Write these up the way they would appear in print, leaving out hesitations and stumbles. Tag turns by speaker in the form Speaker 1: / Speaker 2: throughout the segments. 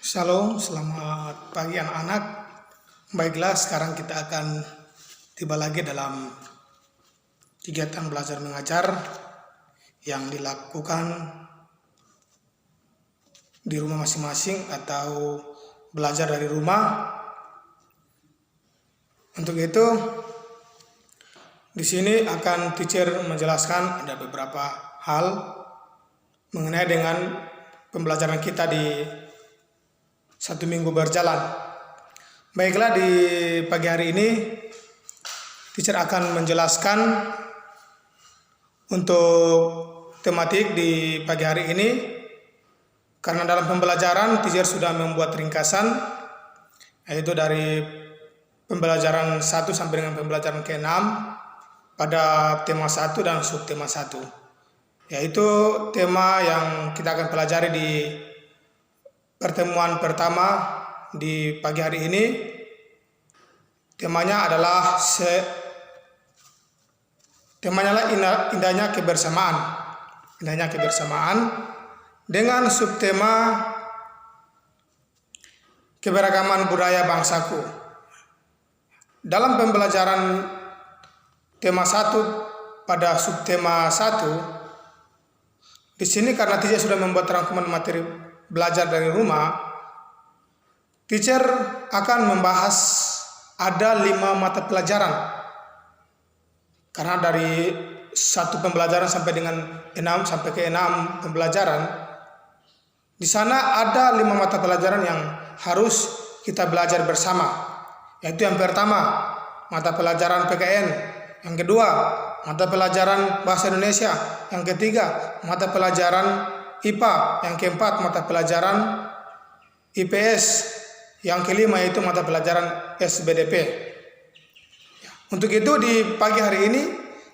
Speaker 1: Shalom, selamat pagi anak-anak. Baiklah, sekarang kita akan tiba lagi dalam kegiatan belajar mengajar yang dilakukan di rumah masing-masing atau belajar dari rumah. Untuk itu, di sini akan teacher menjelaskan ada beberapa hal mengenai dengan pembelajaran kita di 1 minggu berjalan. Baiklah, di pagi hari ini teacher akan menjelaskan untuk tematik di pagi hari ini, karena dalam pembelajaran teacher sudah membuat ringkasan, yaitu dari pembelajaran 1 sampai dengan pembelajaran ke-6 pada tema 1 dan subtema 1, yaitu tema yang kita akan pelajari di pertemuan pertama di pagi hari ini. Temanya adalah indahnya kebersamaan. Indahnya kebersamaan dengan subtema keberagaman budaya bangsaku. Dalam pembelajaran tema 1 pada subtema 1, di sini karena teacher sudah membuat rangkuman materi belajar dari rumah, teacher akan membahas ada 5 mata pelajaran. Karena dari 1 pembelajaran sampai dengan 6 sampai ke 6 pembelajaran, di sana ada 5 mata pelajaran yang harus kita belajar bersama. Yaitu yang pertama, mata pelajaran PKN. Yang kedua, mata pelajaran Bahasa Indonesia. Yang ketiga, mata pelajaran IPA. Yang keempat, mata pelajaran IPS. Yang kelima yaitu mata pelajaran SBDP. Untuk itu di pagi hari ini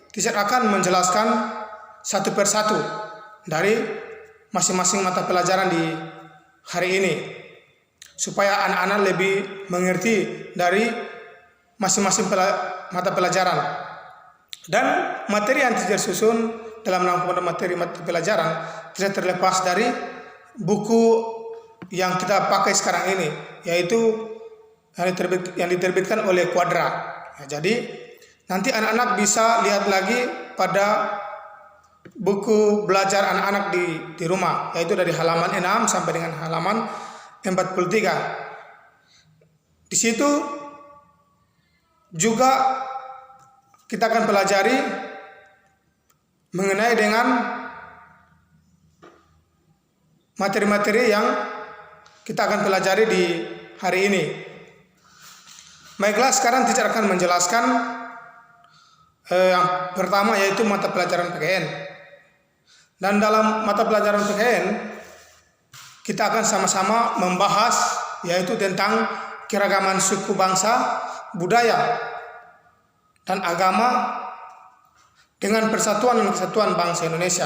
Speaker 1: teacher akan menjelaskan satu persatu dari masing-masing mata pelajaran di hari ini, supaya anak-anak lebih mengerti dari masing-masing mata pelajaran. Dan materi yang teacher susun dalam rangkuman materi mata pelajaran tidak terlepas dari buku yang kita pakai sekarang ini, yaitu yang diterbitkan oleh Quadra. Jadi nanti anak-anak bisa lihat lagi pada buku belajar anak-anak di rumah, yaitu dari halaman 6 sampai dengan halaman 43. Di situ juga kita akan pelajari mengenai dengan materi-materi yang kita akan pelajari di hari ini. Baiklah, sekarang teacher akan menjelaskan yang pertama, yaitu mata pelajaran PKN. Dan dalam mata pelajaran PKN kita akan sama-sama membahas yaitu tentang keragaman suku bangsa, budaya, dan agama dengan persatuan dan kesatuan bangsa Indonesia.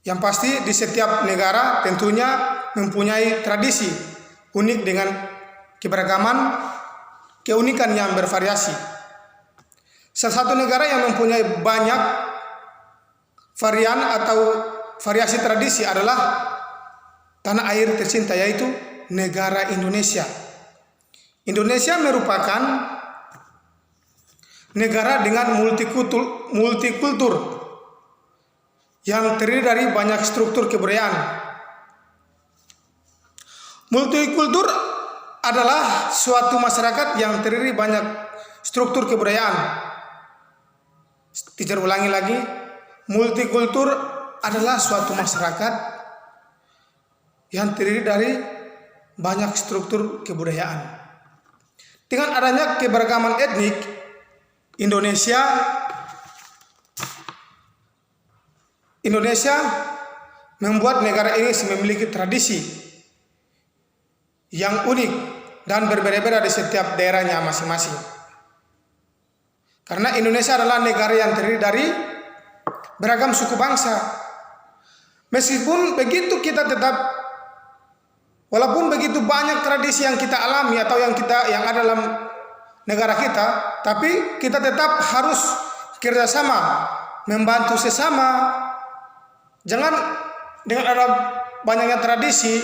Speaker 1: Yang pasti di setiap negara tentunya mempunyai tradisi unik dengan keunikan yang bervariasi. Salah satu negara yang mempunyai banyak varian atau variasi tradisi adalah tanah air tercinta, yaitu negara Indonesia. Indonesia merupakan negara dengan multikultur yang terdiri dari banyak struktur kebudayaan. Multikultur adalah suatu masyarakat yang terdiri banyak struktur kebudayaan. Teacher ulangi lagi, multikultur adalah suatu masyarakat yang terdiri dari banyak struktur kebudayaan. Dengan adanya keberagaman etnik, Indonesia membuat negara ini memiliki tradisi yang unik dan berbeda-beda di setiap daerahnya masing-masing. Karena Indonesia adalah negara yang terdiri dari beragam suku bangsa. Meskipun begitu walaupun begitu banyak tradisi yang kita alami atau yang ada dalam negara kita, tapi kita tetap harus kerjasama, membantu sesama. Jangan dengan ada banyaknya tradisi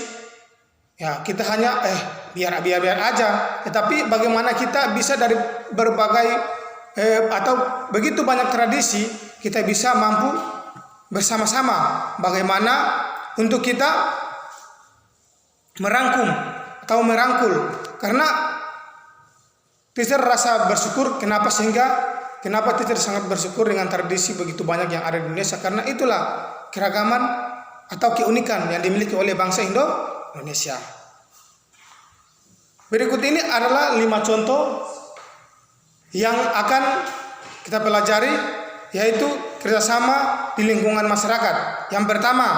Speaker 1: Ya, kita hanya biar aja. Tetapi bagaimana kita bisa dari berbagai atau begitu banyak tradisi, kita bisa mampu bersama-sama bagaimana untuk kita merangkum atau merangkul. Karena teacher rasa bersyukur kenapa teacher sangat bersyukur dengan tradisi begitu banyak yang ada di Indonesia, karena itulah keragaman atau keunikan yang dimiliki oleh bangsa Indonesia. Berikut ini adalah 5 contoh yang akan kita pelajari, yaitu kerjasama di lingkungan masyarakat. Yang pertama,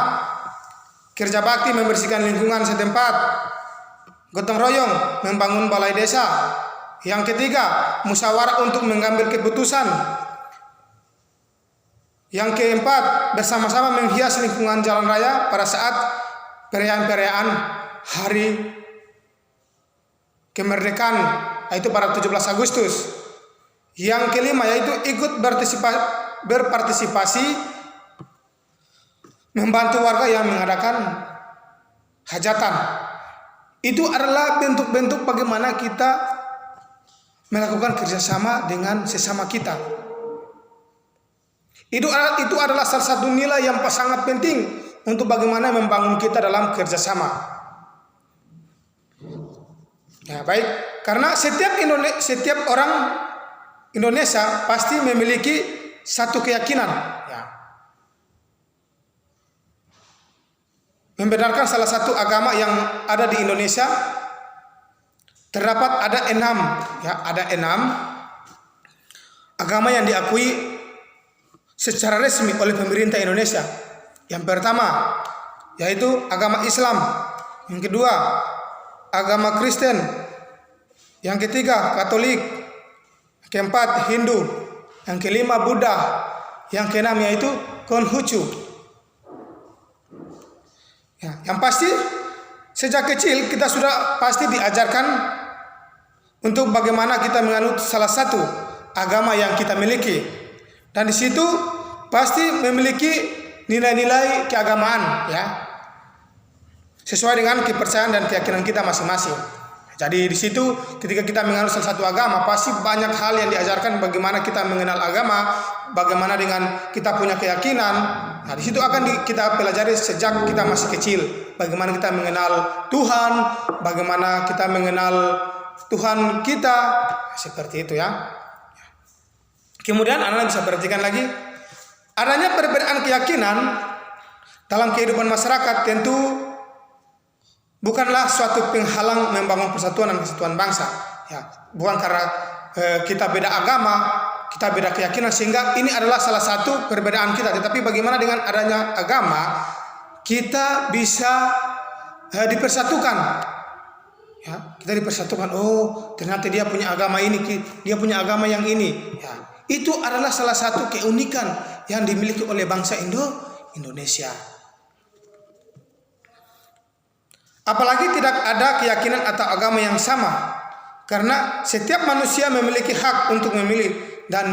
Speaker 1: kerja bakti membersihkan lingkungan setempat. Gotong royong membangun balai desa. Yang ketiga, musyawarah untuk mengambil keputusan. Yang keempat, bersama-sama menghias lingkungan jalan raya pada saat perayaan hari kemerdekaan, yaitu pada 17 Agustus. Yang kelima, yaitu ikut berpartisipasi membantu warga yang mengadakan hajatan. Itu adalah bentuk-bentuk bagaimana kita melakukan kerjasama dengan sesama kita. Itu adalah salah satu nilai yang sangat penting untuk bagaimana membangun kita dalam kerjasama. Ya, baik, karena setiap orang Indonesia pasti memiliki satu keyakinan, ya, membenarkan salah satu agama yang ada di Indonesia. Terdapat ada 6 agama yang diakui secara resmi oleh pemerintah Indonesia. Yang pertama yaitu agama Islam, yang kedua agama Kristen, yang ketiga Katolik, yang keempat Hindu, yang kelima Buddha, yang keenam yaitu Konghucu. Ya, yang pasti sejak kecil kita sudah pasti diajarkan untuk bagaimana kita menganut salah satu agama yang kita miliki, dan di situ pasti memiliki nilai-nilai keagamaan, ya, sesuai dengan kepercayaan dan keyakinan kita masing-masing. Jadi di situ ketika kita menganut salah satu agama, pasti banyak hal yang diajarkan bagaimana kita mengenal agama, bagaimana dengan kita punya keyakinan. Nah, di situ akan kita pelajari sejak kita masih kecil, bagaimana kita mengenal Tuhan, bagaimana kita mengenal Tuhan kita, seperti itu, ya. Kemudian Anda bisa perhatikan lagi, adanya perbedaan keyakinan dalam kehidupan masyarakat tentu bukanlah suatu penghalang membangun persatuan dan kesatuan bangsa. Ya, bukan karena kita beda agama, kita beda keyakinan sehingga ini adalah salah satu perbedaan kita. Tetapi bagaimana dengan adanya agama kita bisa dipersatukan. Ya, kita dipersatukan. Oh, ternyata dia punya agama ini, dia punya agama yang ini. Ya, itu adalah salah satu keunikan yang dimiliki oleh bangsa Indonesia. Apalagi tidak ada keyakinan atau agama yang sama, karena setiap manusia memiliki hak untuk memilih dan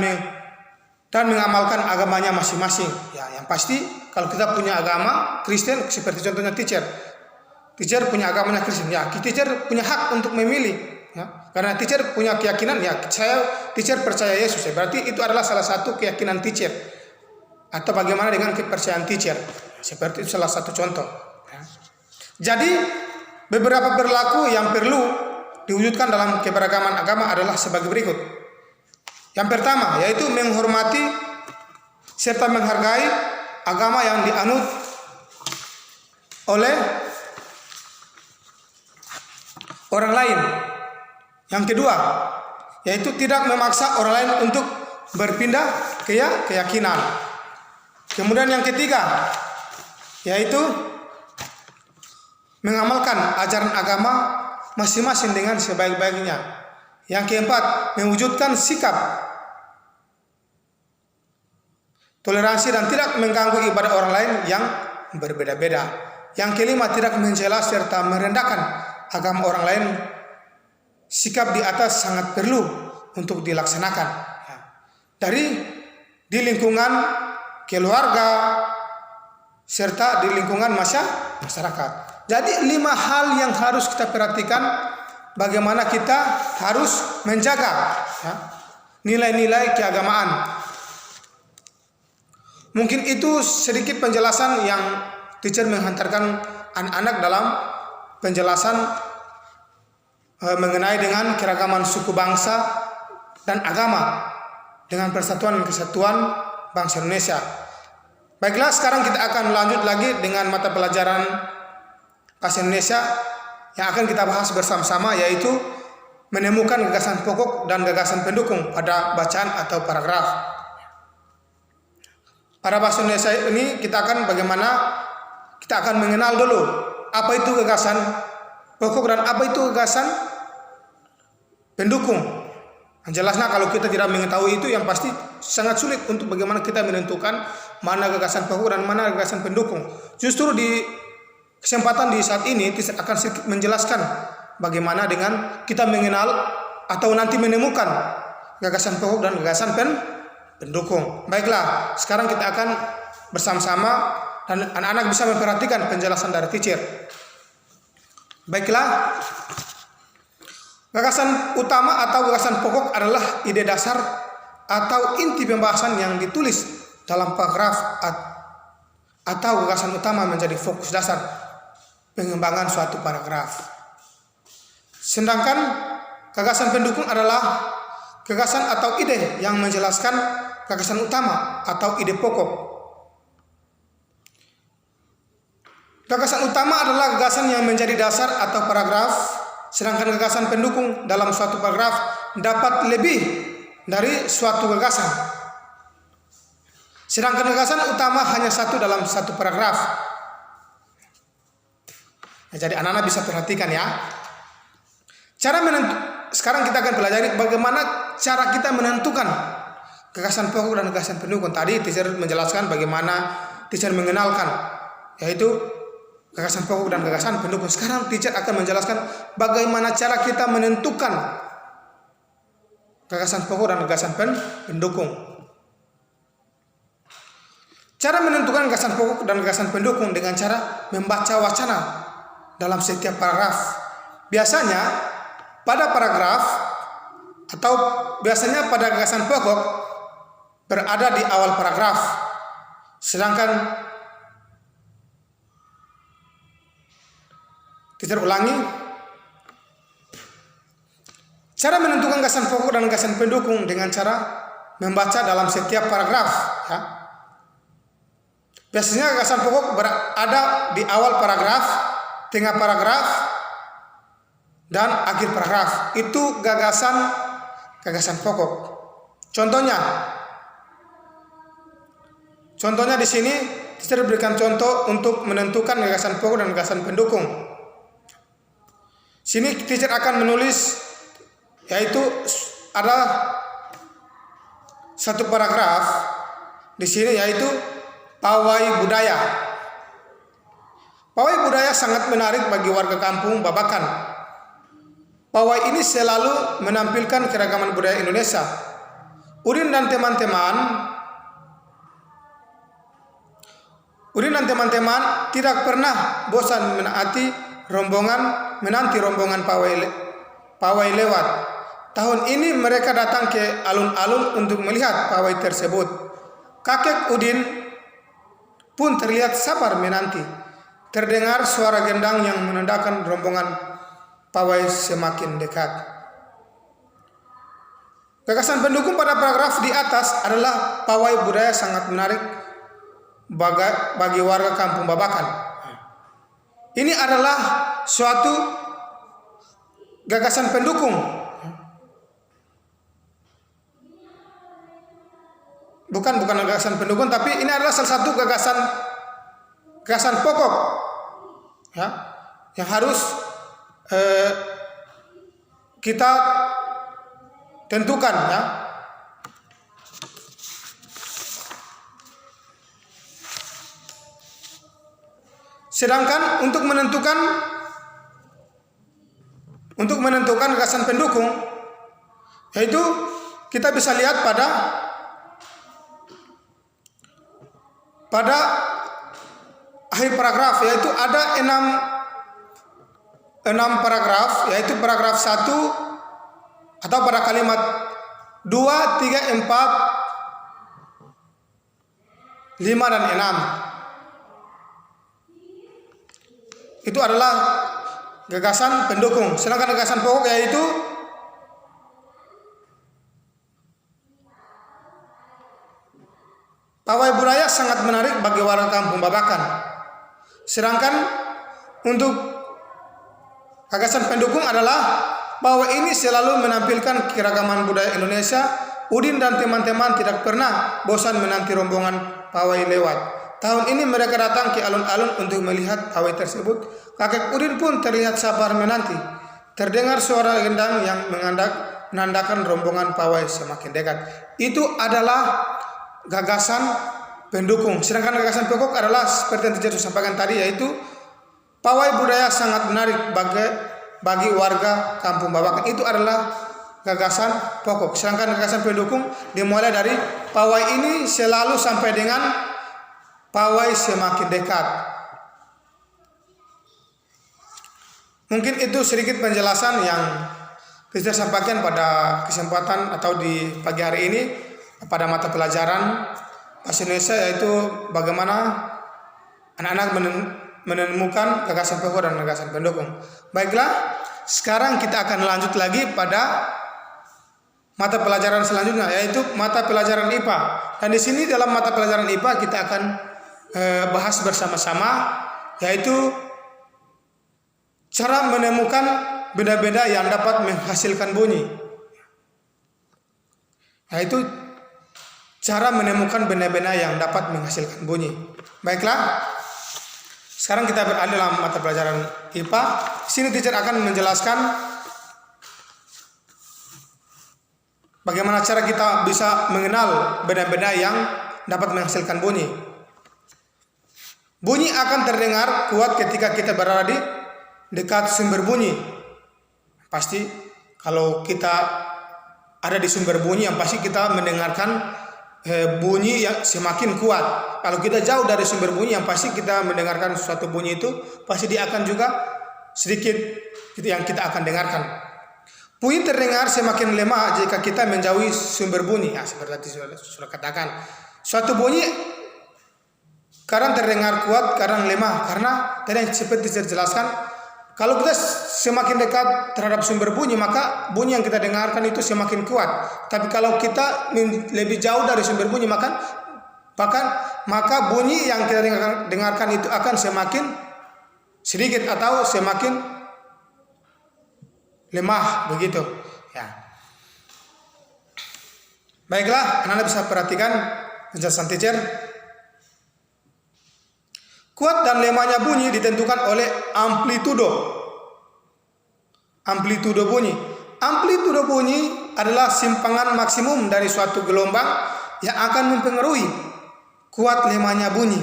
Speaker 1: mengamalkan agamanya masing-masing. Ya, yang pasti kalau kita punya agama Kristen, seperti contohnya teacher punya agamanya Kristen, ya, teacher punya hak untuk memilih, ya, karena teacher punya keyakinan, ya, teacher percaya Yesus, ya, berarti itu adalah salah satu keyakinan teacher. Atau bagaimana dengan kepercayaan teacher, seperti itu salah satu contoh, ya. Jadi beberapa perilaku yang perlu diwujudkan dalam keberagaman agama adalah sebagai berikut. Yang pertama yaitu menghormati serta menghargai agama yang dianut oleh orang lain. Yang kedua yaitu tidak memaksa orang lain untuk berpindah keyakinan. Kemudian yang ketiga yaitu mengamalkan ajaran agama masing-masing dengan sebaik-baiknya. Yang keempat, mewujudkan sikap toleransi dan tidak mengganggu ibadah orang lain yang berbeda-beda. Yang kelima, tidak mencela serta merendahkan agama orang lain. Sikap di atas sangat perlu untuk dilaksanakan. Di lingkungan keluarga serta di lingkungan masyarakat. Jadi 5 hal yang harus kita perhatikan bagaimana kita harus menjaga nilai-nilai keagamaan. Mungkin itu sedikit penjelasan yang teacher menghantarkan anak-anak dalam penjelasan mengenai dengan keragaman suku bangsa dan agama dengan persatuan dan kesatuan bangsa Indonesia. Baiklah, sekarang kita akan lanjut lagi dengan mata pelajaran bahasa Indonesia yang akan kita bahas bersama-sama, yaitu menemukan gagasan pokok dan gagasan pendukung pada bacaan atau paragraf. Pada bahasa Indonesia ini kita akan mengenal dulu apa itu gagasan pokok dan apa itu gagasan pendukung. Jelasnya kalau kita tidak mengetahui itu, yang pasti sangat sulit untuk bagaimana kita menentukan mana gagasan pokok dan mana gagasan pendukung. Justru di kesempatan di saat ini kita akan sedikit menjelaskan bagaimana dengan kita mengenal atau nanti menemukan gagasan pokok dan gagasan pendukung. Baiklah, sekarang kita akan bersama-sama dan anak-anak bisa memperhatikan penjelasan dari teacher. Baiklah, gagasan utama atau gagasan pokok adalah ide dasar atau inti pembahasan yang ditulis dalam paragraf atau gagasan utama menjadi fokus dasar pengembangan suatu paragraf. Sedangkan gagasan pendukung adalah gagasan atau ide yang menjelaskan gagasan utama atau ide pokok. Gagasan utama adalah gagasan yang menjadi dasar atau paragraf, sedangkan gagasan pendukung dalam suatu paragraf dapat lebih dari suatu gagasan. Sedangkan gagasan utama hanya satu dalam satu paragraf. Jadi anak-anak bisa perhatikan ya. Sekarang kita akan pelajari bagaimana cara kita menentukan gagasan pokok dan gagasan pendukung. Tadi teacher menjelaskan bagaimana teacher mengenalkan, yaitu gagasan pokok dan gagasan pendukung. Sekarang teacher akan menjelaskan bagaimana cara kita menentukan gagasan pokok dan gagasan pendukung. Cara menentukan gagasan pokok dan gagasan pendukung dengan cara membaca wacana dalam setiap paragraf. Biasanya pada paragraf atau biasanya pada gagasan pokok berada di awal paragraf, sedangkan kita ulangi, cara menentukan gagasan pokok dan gagasan pendukung dengan cara membaca dalam setiap paragraf. Ya. Biasanya gagasan pokok berada di awal paragraf, tengah paragraf, dan akhir paragraf. Itu gagasan pokok. Contohnya di sini kita berikan contoh untuk menentukan gagasan pokok dan gagasan pendukung. Sini teacher akan menulis, yaitu ada satu paragraf di sini, yaitu pawai budaya. Pawai budaya sangat menarik bagi warga kampung Babakan. Pawai ini selalu menampilkan keragaman budaya Indonesia. Udin dan teman-teman tidak pernah bosan menanti rombongan pawai lewat. Tahun ini mereka datang ke alun-alun untuk melihat pawai tersebut. Kakek Udin pun terlihat sabar menanti. Terdengar suara gendang yang menandakan rombongan pawai semakin dekat. Gagasan pendukung pada paragraf di atas adalah pawai budaya sangat menarik bagi warga kampung Babakan. Ini adalah suatu gagasan pendukung. Bukan gagasan pendukung, tapi ini adalah salah satu gagasan pokok, ya, yang harus kita tentukan, ya. Sedangkan untuk menentukan gagasan pendukung, yaitu kita bisa lihat pada akhir paragraf, yaitu ada 6 paragraf, yaitu paragraf 1 atau pada kalimat 2, 3, 4, 5 dan 6. Itu adalah gagasan pendukung. Sedangkan gagasan pokok yaitu pawai budaya sangat menarik bagi warga Kampung Babakan. Sedangkan untuk gagasan pendukung adalah bahwa ini selalu menampilkan keragaman budaya Indonesia. Udin dan teman-teman tidak pernah bosan menanti rombongan pawai lewat. Tahun ini mereka datang ke alun-alun untuk melihat pawai tersebut. Kakek Udin pun terlihat sabar menanti. Terdengar suara gendang yang menandakan rombongan pawai semakin dekat. Itu adalah gagasan pendukung. Sedangkan gagasan pokok adalah seperti yang saya sampaikan tadi, yaitu pawai budaya sangat menarik bagi warga Kampung Babakan. Itu adalah gagasan pokok. Sedangkan gagasan pendukung dimulai dari pawai ini selalu sampai dengan pawai semakin dekat. Mungkin itu sedikit penjelasan yang bisa saya sampaikan pada kesempatan atau di pagi hari ini pada mata pelajaran Bahasa Indonesia, yaitu bagaimana anak-anak menemukan gagasan pokok dan gagasan pendukung. Baiklah, sekarang kita akan lanjut lagi pada mata pelajaran selanjutnya, yaitu mata pelajaran IPA. Dan di sini dalam mata pelajaran IPA kita akan bahas bersama-sama, yaitu cara menemukan benda-benda yang dapat menghasilkan bunyi. Yaitu cara menemukan benda-benda yang dapat menghasilkan bunyi. Baiklah, sekarang kita beralih dalam mata pelajaran IPA. Di sini teacher akan menjelaskan bagaimana cara kita bisa mengenal benda-benda yang dapat menghasilkan bunyi. Bunyi akan terdengar kuat ketika kita berada di dekat sumber bunyi. Pasti kalau kita ada di sumber bunyi, yang pasti kita mendengarkan bunyi yang semakin kuat. Kalau kita jauh dari sumber bunyi, yang pasti kita mendengarkan suatu bunyi itu pasti dia akan juga sedikit itu yang kita akan dengarkan. Bunyi terdengar semakin lemah jika kita menjauhi sumber bunyi. Seperti sudah katakan, suatu bunyi kadang terdengar kuat, kadang lemah, karena tadi seperti saya jelaskan, kalau kita semakin dekat terhadap sumber bunyi, maka bunyi yang kita dengarkan itu semakin kuat. Tapi kalau kita lebih jauh dari sumber bunyi, maka bunyi yang kita dengarkan itu akan semakin sedikit atau semakin lemah, begitu. Ya. Baiklah, Anda bisa perhatikan penjelasan teacher. Kuat dan lemahnya bunyi ditentukan oleh amplitudo. Amplitudo bunyi. Amplitudo bunyi adalah simpangan maksimum dari suatu gelombang yang akan mempengaruhi kuat lemahnya bunyi.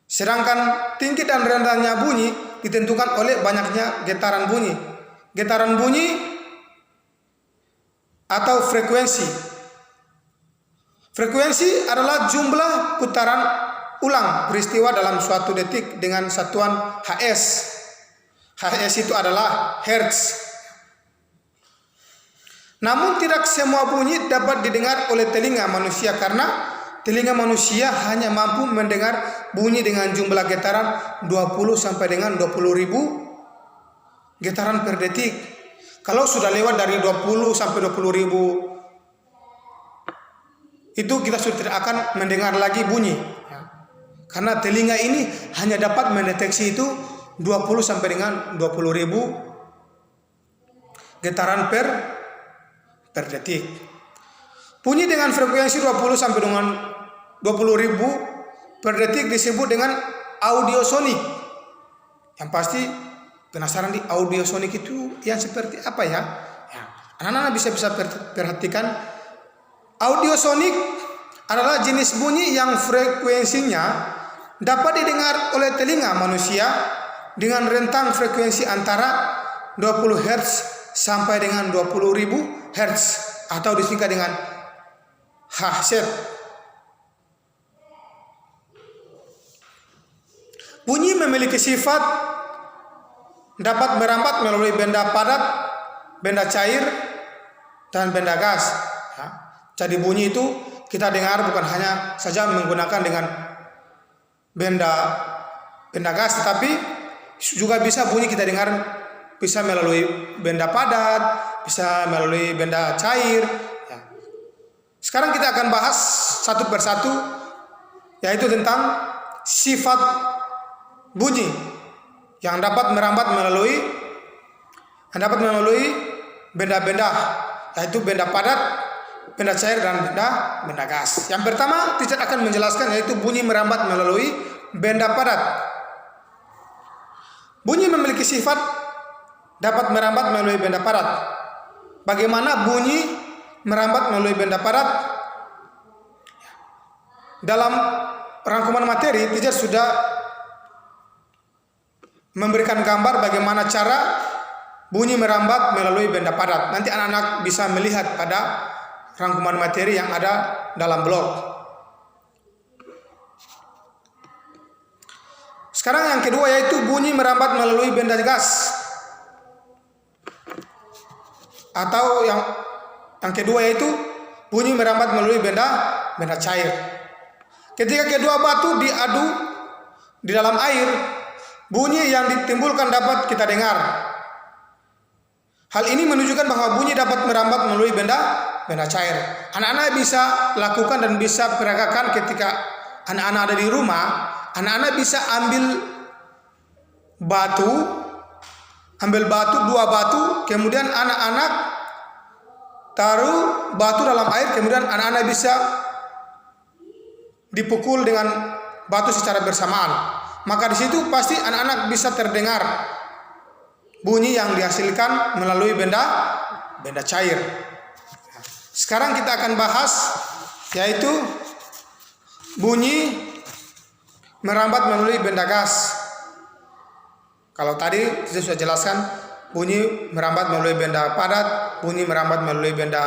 Speaker 1: Sedangkan tinggi dan rendahnya bunyi ditentukan oleh banyaknya getaran bunyi. Getaran bunyi atau frekuensi. Frekuensi adalah jumlah putaran ulang peristiwa dalam suatu detik dengan satuan Hz. Hz itu adalah hertz. Namun tidak semua bunyi dapat didengar oleh telinga manusia, karena telinga manusia hanya mampu mendengar bunyi dengan jumlah getaran 20 sampai dengan 20.000 getaran per detik. Kalau sudah lewat dari 20 sampai 20.000, itu kita sudah tidak akan mendengar lagi bunyi. Karena telinga ini hanya dapat mendeteksi itu 20 sampai dengan 20.000 getaran per detik. Bunyi dengan frekuensi 20 sampai dengan 20.000 per detik disebut dengan audiosonik. Yang pasti penasaran di audiosonik itu yang seperti apa ya? Anak-anak bisa perhatikan, audiosonik adalah jenis bunyi yang frekuensinya dapat didengar oleh telinga manusia dengan rentang frekuensi antara 20 Hz sampai dengan 20.000 Hz atau disingkat dengan Hz. Bunyi memiliki sifat dapat merambat melalui benda padat, benda cair, dan benda gas. Ya. Jadi bunyi itu kita dengar bukan hanya saja menggunakan dengan benda gas, tetapi juga bisa bunyi kita dengar bisa melalui benda padat, bisa melalui benda cair. Ya. Sekarang kita akan bahas satu persatu, yaitu tentang sifat bunyi yang dapat merambat melalui benda-benda, yaitu benda padat, benda cair, dan benda gas. Yang pertama, teacher akan menjelaskan yaitu bunyi merambat melalui benda padat. Bunyi memiliki sifat dapat merambat melalui benda padat. Bagaimana bunyi merambat melalui benda padat? Dalam rangkuman materi, teacher sudah memberikan gambar bagaimana cara bunyi merambat melalui benda padat. Nanti anak-anak bisa melihat pada rangkuman materi yang ada dalam blog. Sekarang yang kedua yaitu bunyi merambat melalui benda gas. Atau yang kedua yaitu bunyi merambat melalui benda cair. Ketika kedua batu diadu di dalam air, bunyi yang ditimbulkan dapat kita dengar. Hal ini menunjukkan bahwa bunyi dapat merambat melalui benda cair. Anak-anak bisa lakukan dan bisa peragakan ketika anak-anak ada di rumah. Anak-anak bisa ambil dua batu, kemudian anak-anak taruh batu dalam air, kemudian anak-anak bisa dipukul dengan batu secara bersamaan. Maka di situ pasti anak-anak bisa terdengar bunyi yang dihasilkan melalui benda cair. Sekarang kita akan bahas yaitu bunyi merambat melalui benda gas. Kalau tadi saya sudah jelaskan bunyi merambat melalui benda padat, bunyi merambat melalui benda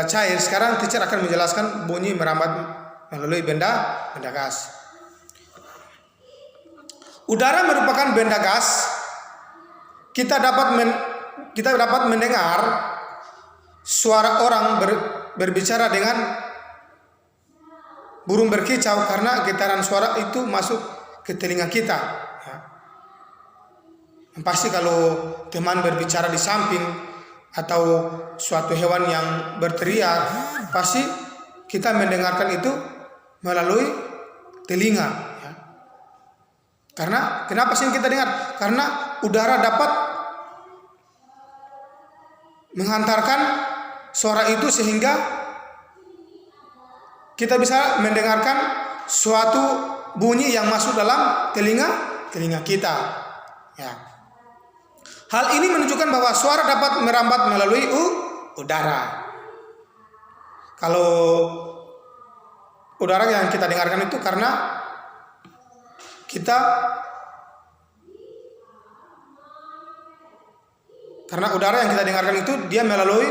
Speaker 1: cair. Sekarang teacher akan menjelaskan bunyi merambat melalui benda gas. Udara merupakan benda gas. Kita dapat mendengar suara orang berbicara dengan burung berkicau karena getaran suara itu masuk ke telinga kita. Yang pasti kalau teman berbicara di samping atau suatu hewan yang berteriak, pasti kita mendengarkan itu melalui telinga. Karena kenapa sih kita dengar? Karena udara dapat menghantarkan suara itu sehingga kita bisa mendengarkan suatu bunyi yang masuk dalam telinga kita. Ya. Hal ini menunjukkan bahwa suara dapat merambat melalui udara. Kalau udara yang kita dengarkan itu karena udara yang kita dengarkan itu dia melalui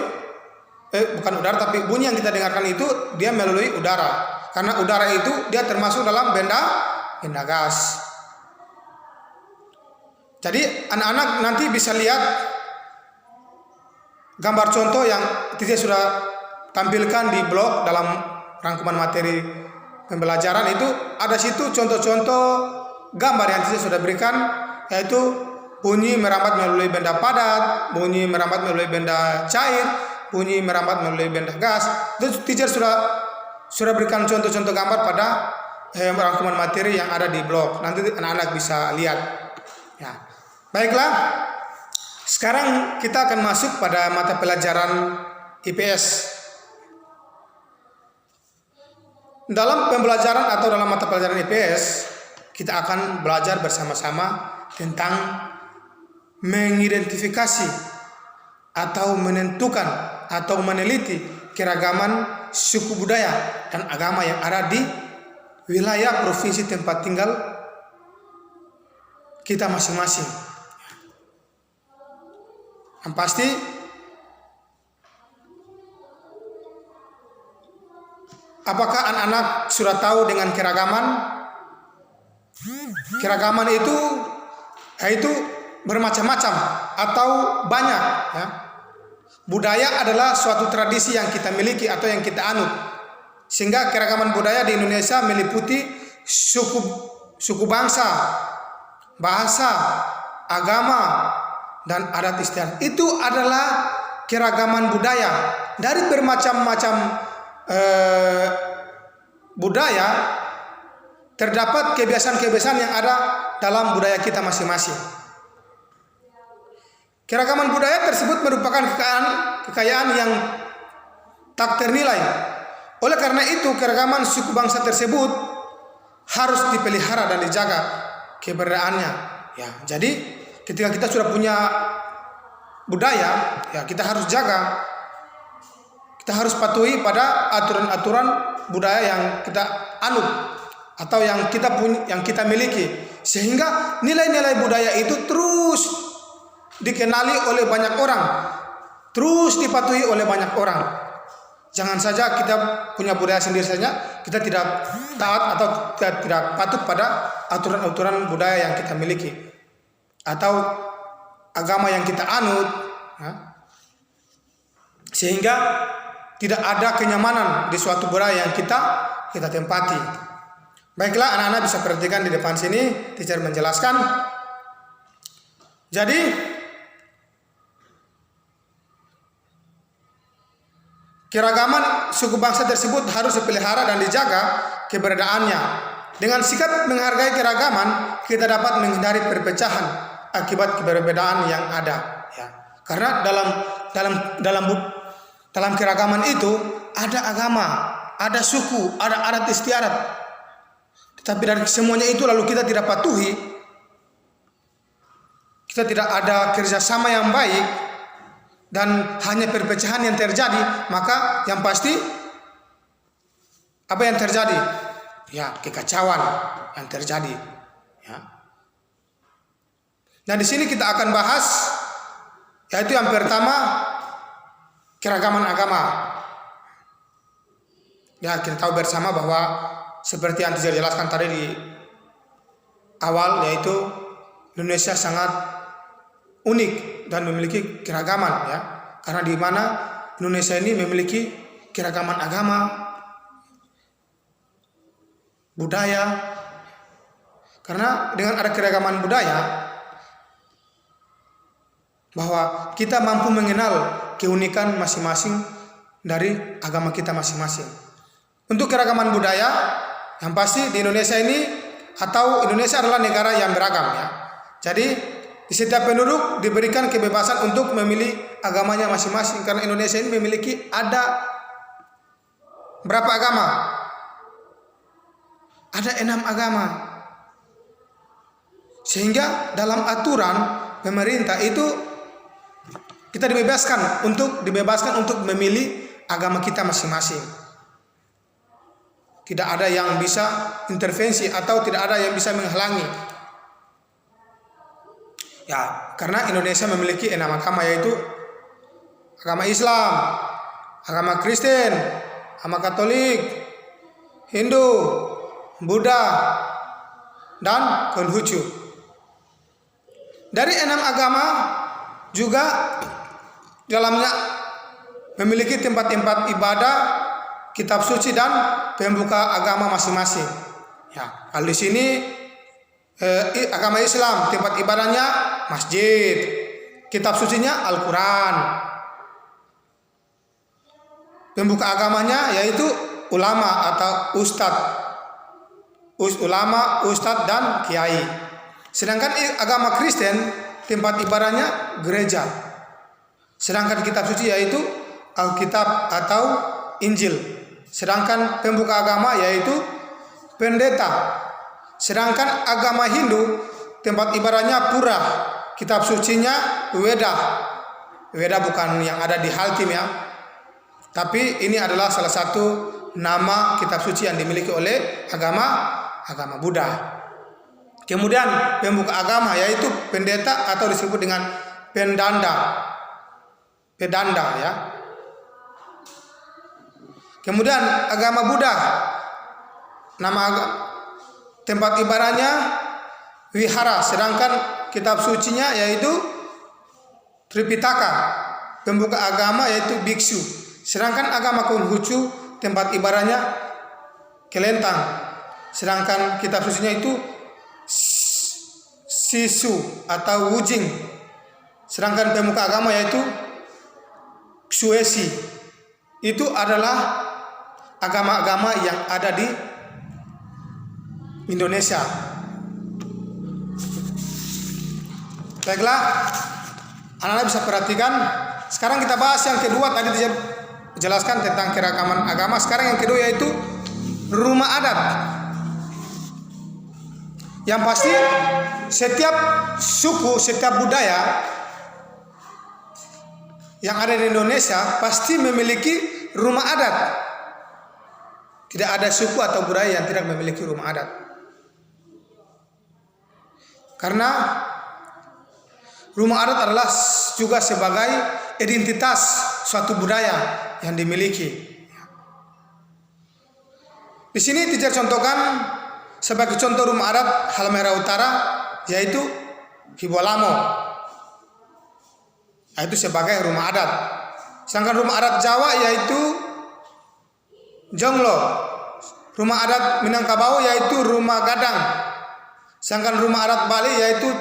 Speaker 1: bukan udara, tapi bunyi yang kita dengarkan itu dia melalui udara. Karena udara itu dia termasuk dalam benda gas. Jadi anak-anak nanti bisa lihat gambar contoh yang saya sudah tampilkan di blog dalam rangkuman materi pembelajaran. Itu ada situ contoh-contoh gambar yang saya sudah berikan, yaitu bunyi merambat melalui benda padat, bunyi merambat melalui benda cair, bunyi merambat melalui benda gas. Itu teacher sudah berikan contoh-contoh gambar pada rangkuman materi yang ada di blog. Nanti anak-anak bisa lihat. Ya. Baiklah. Sekarang kita akan masuk pada mata pelajaran IPS. Dalam pembelajaran atau dalam mata pelajaran IPS, kita akan belajar bersama-sama tentang mengidentifikasi atau menentukan atau meneliti keragaman suku budaya dan agama yang ada di wilayah provinsi tempat tinggal kita masing-masing. Yang pasti apakah anak-anak sudah tahu dengan keragaman Keragaman itu yaitu bermacam-macam atau banyak, ya. Budaya adalah suatu tradisi yang kita miliki atau yang kita anut. Sehingga keragaman budaya di Indonesia meliputi suku bangsa, bahasa, agama, dan adat istiadat. Itu adalah keragaman budaya. Dari bermacam-macam budaya terdapat kebiasaan-kebiasaan yang ada dalam budaya kita masing-masing. Keragaman budaya tersebut merupakan kekayaan yang tak ternilai. Oleh karena itu, keragaman suku bangsa tersebut harus dipelihara dan dijaga keberadaannya. Ya, jadi ketika kita sudah punya budaya, ya kita harus jaga. Kita harus patuhi pada aturan-aturan budaya yang kita anut atau yang kita miliki, sehingga nilai-nilai budaya itu terus dikenali oleh banyak orang, terus dipatuhi oleh banyak orang. Jangan saja kita punya budaya sendiri saja, kita tidak taat atau tidak patuh pada aturan-aturan budaya yang kita miliki atau agama yang kita anut, ya. Sehingga tidak ada kenyamanan di suatu budaya yang kita tempati. Baiklah, anak-anak bisa perhatikan di depan sini, teacher menjelaskan. Jadi keragaman suku bangsa tersebut harus dipelihara dan dijaga keberadaannya. Dengan sikap menghargai keragaman, kita dapat menghindari perpecahan akibat keberbedaan yang ada. Ya. Karena dalam keragaman itu ada agama, ada suku, ada adat istiadat. Tetapi dari semuanya itu lalu kita tidak patuhi, kita tidak ada kerjasama yang baik, dan hanya perpecahan yang terjadi, maka yang pasti apa yang terjadi? Ya, kekacauan yang terjadi. Ya. Nah, di sini kita akan bahas, yaitu yang pertama, keragaman agama. Ya, kita tahu bersama bahwa seperti yang saya jelaskan tadi di awal, yaitu Indonesia sangat unik dan memiliki keragaman, ya. Karena di mana Indonesia ini memiliki keragaman agama, budaya. Karena dengan ada keragaman budaya, bahwa kita mampu mengenal keunikan masing-masing dari agama kita masing-masing. Untuk keragaman budaya, yang pasti di Indonesia ini, atau Indonesia adalah negara yang beragam, ya. Jadi di setiap penduduk diberikan kebebasan untuk memilih agamanya masing-masing. Karena Indonesia ini memiliki ada berapa agama? Ada 6 agama. Sehingga dalam aturan pemerintah itu kita dibebaskan untuk memilih agama kita masing-masing. Tidak ada yang bisa intervensi atau tidak ada yang bisa menghalangi. Ya, karena Indonesia memiliki 6 agama, yaitu agama Islam, agama Kristen, agama Katolik, Hindu, Buddha, dan Konghucu. Dari 6 agama juga dalamnya memiliki tempat-tempat ibadah, kitab suci, dan pembuka agama masing-masing. Ya, kalau di sini agama Islam tempat ibadahnya masjid, kitab sucinya Al-Quran, pembuka agamanya yaitu ulama atau ustadz dan kiai. Sedangkan agama Kristen tempat ibadahnya gereja. Sedangkan kitab suci yaitu Alkitab atau Injil. Sedangkan pembuka agama yaitu pendeta. Sedangkan agama Hindu tempat ibadahnya pura, kitab sucinya Weda. Weda bukan yang ada di Halkim, ya. Tapi ini adalah salah satu nama kitab suci yang dimiliki oleh agama Buddha. Kemudian pembuka agama yaitu pendeta atau disebut dengan pedanda, ya. Kemudian agama Buddha, nama tempat ibadahnya wihara, sedangkan kitab sucinya yaitu Tripitaka, pembuka agama yaitu biksu. Sedangkan agama Konghucu tempat ibadahnya kelentang, sedangkan kitab sucinya itu Sisu atau Wujing. Sedangkan pemuka agama yaitu Suesi. Itu adalah agama-agama yang ada di Indonesia. Baiklah, anak-anak bisa perhatikan. Sekarang kita bahas yang kedua. Tadi dia jelaskan tentang keragaman agama. Sekarang yang kedua yaitu rumah adat. Yang pasti setiap suku, setiap budaya yang ada di Indonesia pasti memiliki rumah adat. Tidak ada suku atau budaya yang tidak memiliki rumah adat. Karena rumah adat adalah juga sebagai identitas suatu budaya yang dimiliki. Di sini teacher contohkan sebagai contoh rumah adat Halmahera Utara yaitu Hibolamo. Itu sebagai rumah adat. Sedangkan rumah adat Jawa yaitu Jonglo. Rumah adat Minangkabau yaitu Rumah Gadang. Sedangkan rumah adat Bali yaitu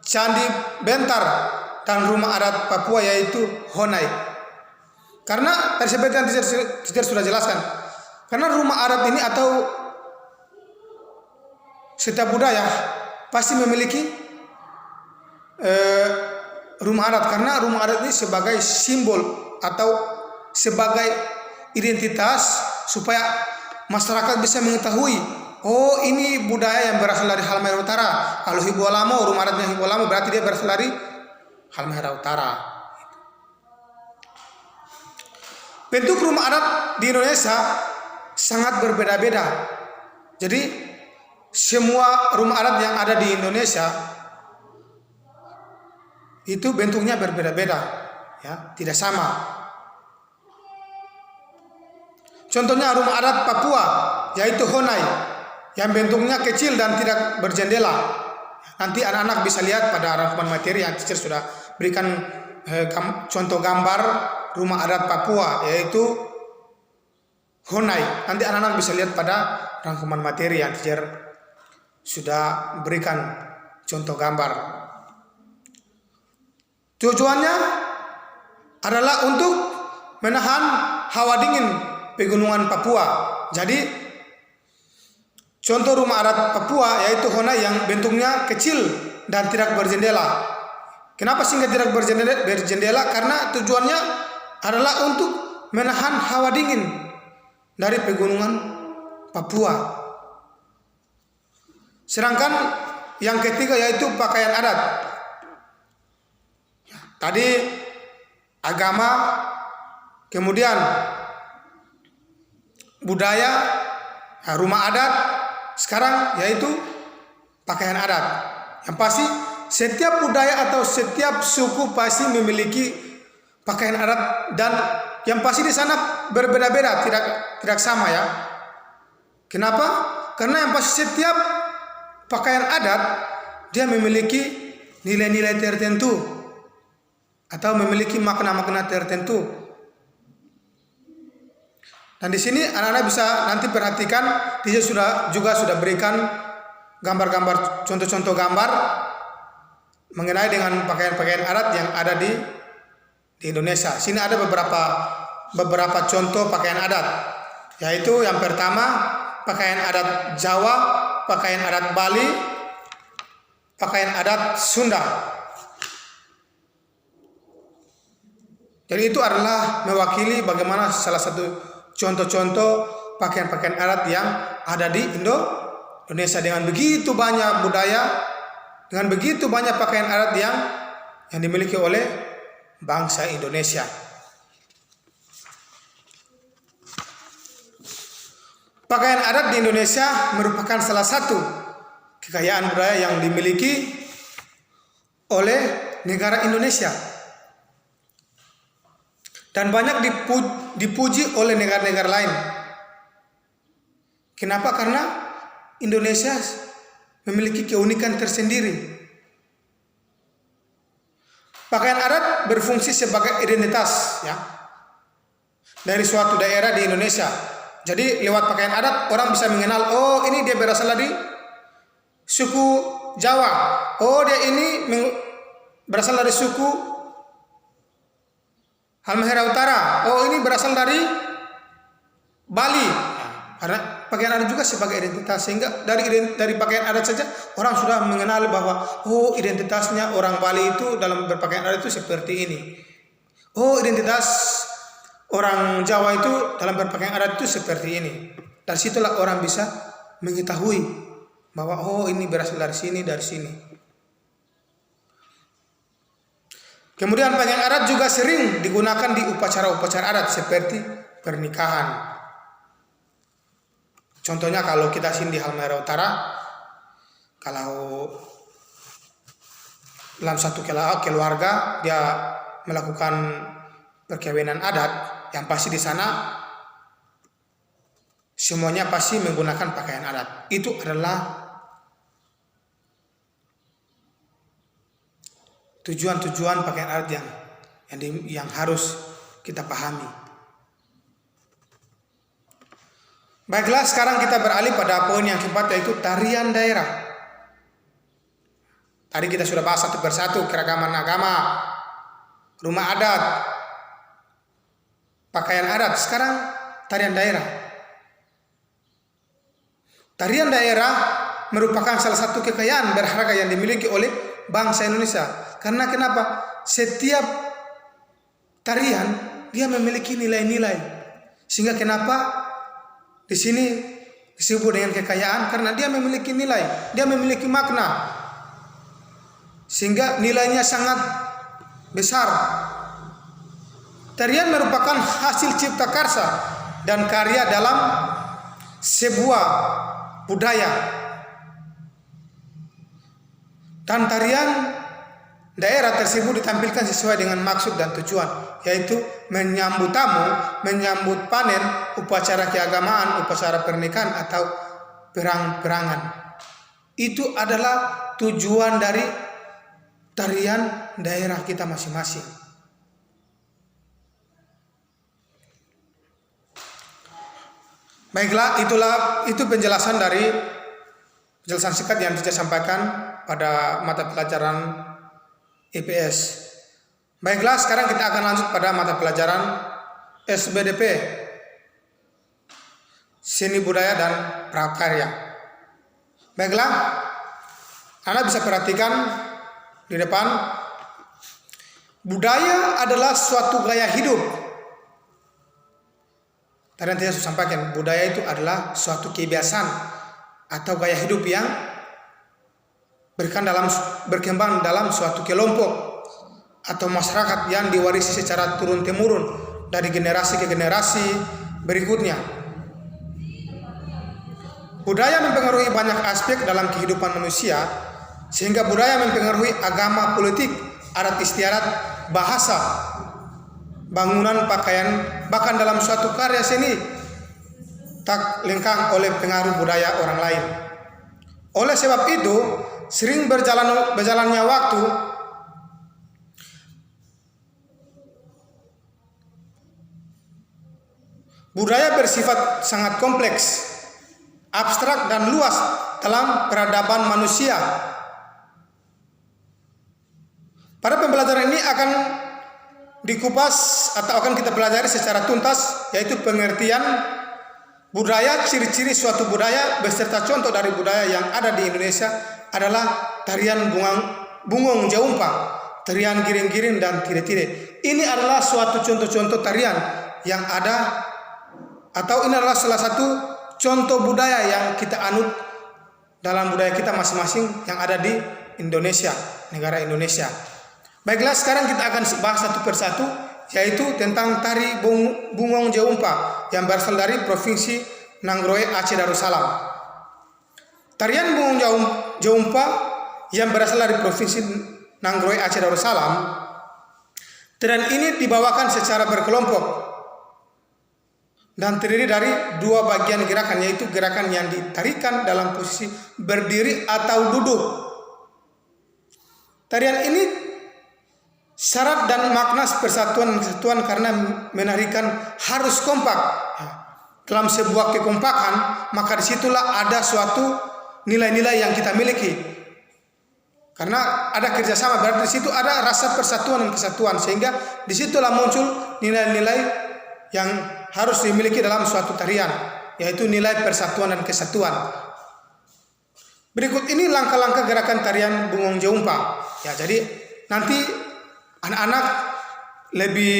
Speaker 1: Candi Bentar, dan rumah adat Papua yaitu Honai. Karena tadi seperti yang teacher sudah jelaskan, karena rumah adat ini atau setiap budaya pasti memiliki rumah adat, karena rumah adat ini sebagai simbol atau sebagai identitas supaya masyarakat bisa mengetahui, oh ini budaya yang berasal dari Halmahera Utara. Kalau Hibolamo, rumah adatnya Hibolamo berarti dia berasal dari Halmahera Utara. Bentuk rumah adat di Indonesia sangat berbeda-beda. Jadi semua rumah adat yang ada di Indonesia itu bentuknya berbeda-beda, ya, tidak sama. Contohnya rumah adat Papua yaitu Honai yang bentuknya kecil dan tidak berjendela. Nanti anak-anak bisa lihat pada rangkuman materi yang teacher sudah berikan contoh gambar rumah adat Papua yaitu Honai. Nanti anak-anak bisa lihat pada rangkuman materi yang teacher sudah berikan contoh gambar. Tujuannya adalah untuk menahan hawa dingin pegunungan Papua. Jadi contoh rumah adat Papua yaitu Honai yang bentuknya kecil dan tidak berjendela. Kenapa sehingga tidak berjendela? Karena tujuannya adalah untuk menahan hawa dingin dari pegunungan Papua. Sedangkan yang ketiga yaitu pakaian adat. Tadi agama, kemudian budaya, rumah adat, sekarang yaitu pakaian adat. Yang pasti setiap budaya atau setiap suku pasti memiliki pakaian adat, dan yang pasti di sana berbeda-beda, tidak sama, ya. Kenapa? Karena yang pasti setiap pakaian adat dia memiliki nilai-nilai tertentu atau memiliki makna-makna tertentu. Dan di sini anak-anak bisa nanti perhatikan, dia juga sudah berikan gambar-gambar, contoh-contoh gambar mengenai dengan pakaian-pakaian adat yang ada di Indonesia. Sini ada beberapa contoh pakaian adat, yaitu yang pertama pakaian adat Jawa, pakaian adat Bali, pakaian adat Sunda. Jadi itu adalah mewakili bagaimana salah satu contoh-contoh pakaian-pakaian adat yang ada di Indonesia, dengan begitu banyak budaya, dengan begitu banyak pakaian adat yang dimiliki oleh bangsa Indonesia. Pakaian adat di Indonesia merupakan salah satu kekayaan budaya yang dimiliki oleh negara Indonesia dan banyak dipuji oleh negara-negara lain. Kenapa? Karena Indonesia memiliki keunikan tersendiri. Pakaian adat berfungsi sebagai identitas ya dari suatu daerah di Indonesia. Jadi lewat pakaian adat orang bisa mengenal, oh ini dia berasal dari suku Jawa. Oh dia ini berasal dari suku Halmahera Utara. Oh ini berasal dari Bali. Karena pakaian adat juga sebagai identitas, sehingga dari pakaian adat saja orang sudah mengenal bahwa oh identitasnya orang Bali itu dalam berpakaian adat itu seperti ini. Oh identitas orang Jawa itu dalam berpakaian adat itu seperti ini. Dan situlah orang bisa mengetahui bahwa oh ini berasal dari sini, dari sini. Kemudian pakaian adat juga sering digunakan di upacara-upacara adat seperti pernikahan. Contohnya kalau kita sini di Halmahera Utara, kalau dalam satu keluarga dia melakukan perkawinan adat, yang pasti di sana semuanya pasti menggunakan pakaian adat. Itu adalah tujuan-tujuan pakaian adat yang harus kita pahami. Baiklah, sekarang kita beralih pada poin yang keempat, yaitu tarian daerah. Tadi kita sudah bahas satu persatu keragaman agama, rumah adat, pakaian adat. Sekarang tarian daerah. Tarian daerah merupakan salah satu kekayaan berharga yang dimiliki oleh bangsa Indonesia. Karena kenapa? Setiap tarian dia memiliki nilai-nilai. Sehingga kenapa di sini disebut dengan kekayaan, karena dia memiliki nilai, dia memiliki makna, sehingga nilainya sangat besar. Tarian merupakan hasil cipta karsa dan karya dalam sebuah budaya. Dan tarian daerah tersebut ditampilkan sesuai dengan maksud dan tujuan, yaitu menyambut tamu, menyambut panen, upacara keagamaan, upacara pernikahan atau perang-perangan. Itu adalah tujuan dari tarian daerah kita masing-masing. Baiklah, itu penjelasan singkat yang saya sampaikan pada mata pelajaran IPS. Baiklah, sekarang kita akan lanjut pada mata pelajaran SBDP, Seni Budaya dan Prakarya. Baiklah, Anda bisa perhatikan di depan, budaya adalah suatu gaya hidup. Tadi yang saya sampaikan, budaya itu adalah suatu kebiasaan atau gaya hidup yang berkembang dalam suatu kelompok atau masyarakat yang diwarisi secara turun-temurun dari generasi ke generasi berikutnya. Budaya mempengaruhi banyak aspek dalam kehidupan manusia, sehingga budaya mempengaruhi agama, politik, adat istiadat, bahasa, bangunan, pakaian, bahkan dalam suatu karya seni tak lengkang oleh pengaruh budaya orang lain. Oleh sebab itu, sering berjalannya waktu, budaya bersifat sangat kompleks, abstrak dan luas dalam peradaban manusia. Pada pembelajaran ini akan dikupas atau akan kita pelajari secara tuntas, yaitu pengertian budaya, ciri-ciri suatu budaya beserta contoh dari budaya yang ada di Indonesia adalah tarian bungong jaumpa, tarian giring-giring dan tire-tire. Ini adalah suatu contoh-contoh tarian yang ada, atau ini adalah salah satu contoh budaya yang kita anut dalam budaya kita masing-masing yang ada di Indonesia, negara Indonesia. Baiklah, sekarang kita akan bahas satu persatu, yaitu tentang tari bungong jaumpa yang berasal dari Provinsi Nanggroe, Aceh Darussalam. Tarian bungong jaumpa yang berasal dari Provinsi Nanggroe, Aceh Darussalam, tarian ini dibawakan secara berkelompok. dan terdiri dari dua bagian gerakan, yaitu gerakan yang ditarikan dalam posisi berdiri atau duduk. Tarian ini syarat dan makna persatuan dan kesatuan karena menarikan harus kompak. Dalam sebuah kekompakan, maka disitulah ada suatu nilai-nilai yang kita miliki. Karena ada kerjasama, berarti di situ ada rasa persatuan dan kesatuan, sehingga disitulah muncul nilai-nilai yang harus dimiliki dalam suatu tarian, yaitu nilai persatuan dan kesatuan. Berikut ini langkah-langkah gerakan tarian Bungong Jeumpa. Ya, jadi nanti anak-anak lebih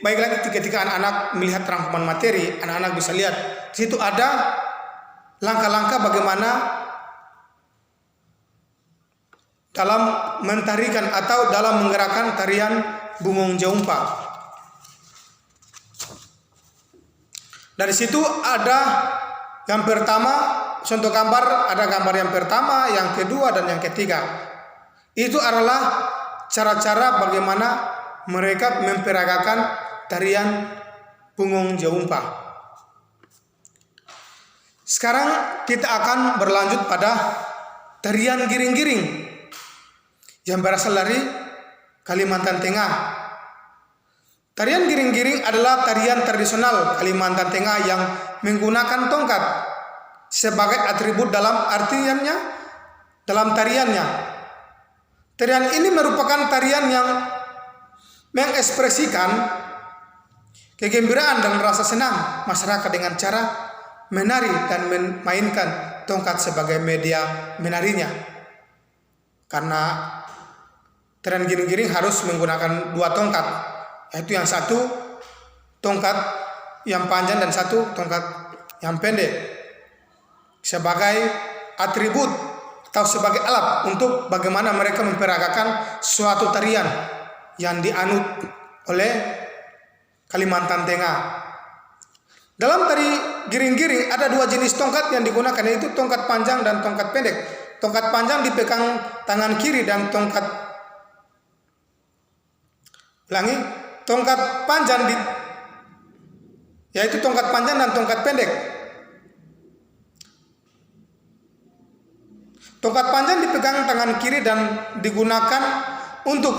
Speaker 1: baik lagi ketika anak-anak melihat rangkuman materi, anak-anak bisa lihat di situ ada langkah-langkah bagaimana dalam mentarikan atau dalam menggerakkan tarian Bungong Jeumpa. Dari situ ada yang pertama, contoh gambar, ada gambar yang pertama, yang kedua, dan yang ketiga. Itu adalah cara-cara bagaimana mereka memperagakan tarian Bungong Jeumpa. Sekarang kita akan berlanjut pada tarian giring-giring yang berasal dari Kalimantan Tengah. Tarian giring-giring adalah tarian tradisional Kalimantan Tengah yang menggunakan tongkat sebagai atribut dalam artiannya, dalam tariannya. Tarian ini merupakan tarian yang mengekspresikan kegembiraan dan rasa senang masyarakat dengan cara menari dan memainkan tongkat sebagai media menarinya. Karena tarian giring-giring harus menggunakan dua tongkat, yaitu yang satu tongkat yang panjang dan satu tongkat yang pendek, sebagai atribut atau sebagai alat untuk bagaimana mereka memperagakan suatu tarian yang dianut oleh Kalimantan Tengah. Dalam tari giring-giring ada dua jenis tongkat yang digunakan, yaitu tongkat panjang dan tongkat pendek. Tongkat panjang dipegang tangan kiri dan tongkat yaitu tongkat panjang dan tongkat pendek. Tongkat panjang dipegang tangan kiri dan digunakan untuk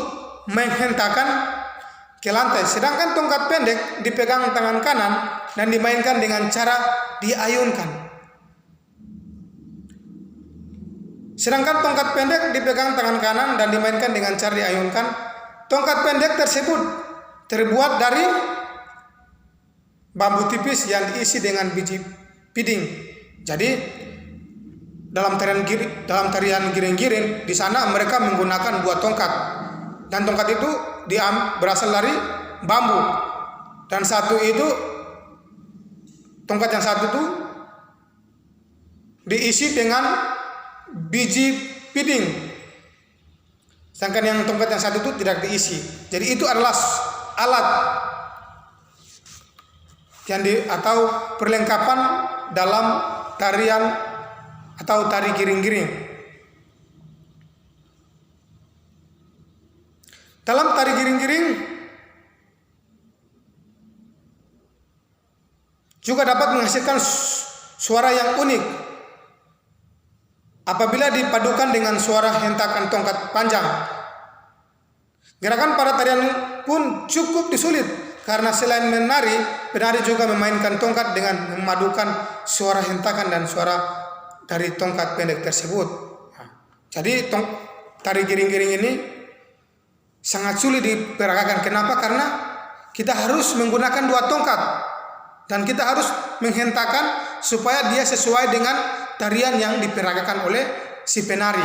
Speaker 1: menghentakkan ke lantai, sedangkan tongkat pendek dipegang tangan kanan dan dimainkan dengan cara diayunkan. Sedangkan tongkat pendek dipegang tangan kanan dan dimainkan dengan cara diayunkan. Tongkat pendek tersebut terbuat dari bambu tipis yang diisi dengan biji piding. Jadi dalam tarian giring-giring di sana mereka menggunakan dua tongkat. Dan tongkat itu berasal dari bambu. Dan tongkat yang satu itu diisi dengan biji piding. Sedangkan yang tongkat yang satu itu tidak diisi. Jadi itu adalah alat atau perlengkapan dalam tarian atau tari giring-giring. Dalam tari giring-giring juga dapat menghasilkan suara yang unik apabila dipadukan dengan suara hentakan tongkat panjang. Gerakan pada tarian pun cukup disulit karena selain menari, penari juga memainkan tongkat dengan memadukan suara hentakan dan suara dari tongkat pendek tersebut. Jadi tari giring-giring ini sangat sulit diperagakan. Kenapa? Karena kita harus menggunakan dua tongkat dan kita harus menghentakkan supaya dia sesuai dengan tarian yang diperagakan oleh si penari,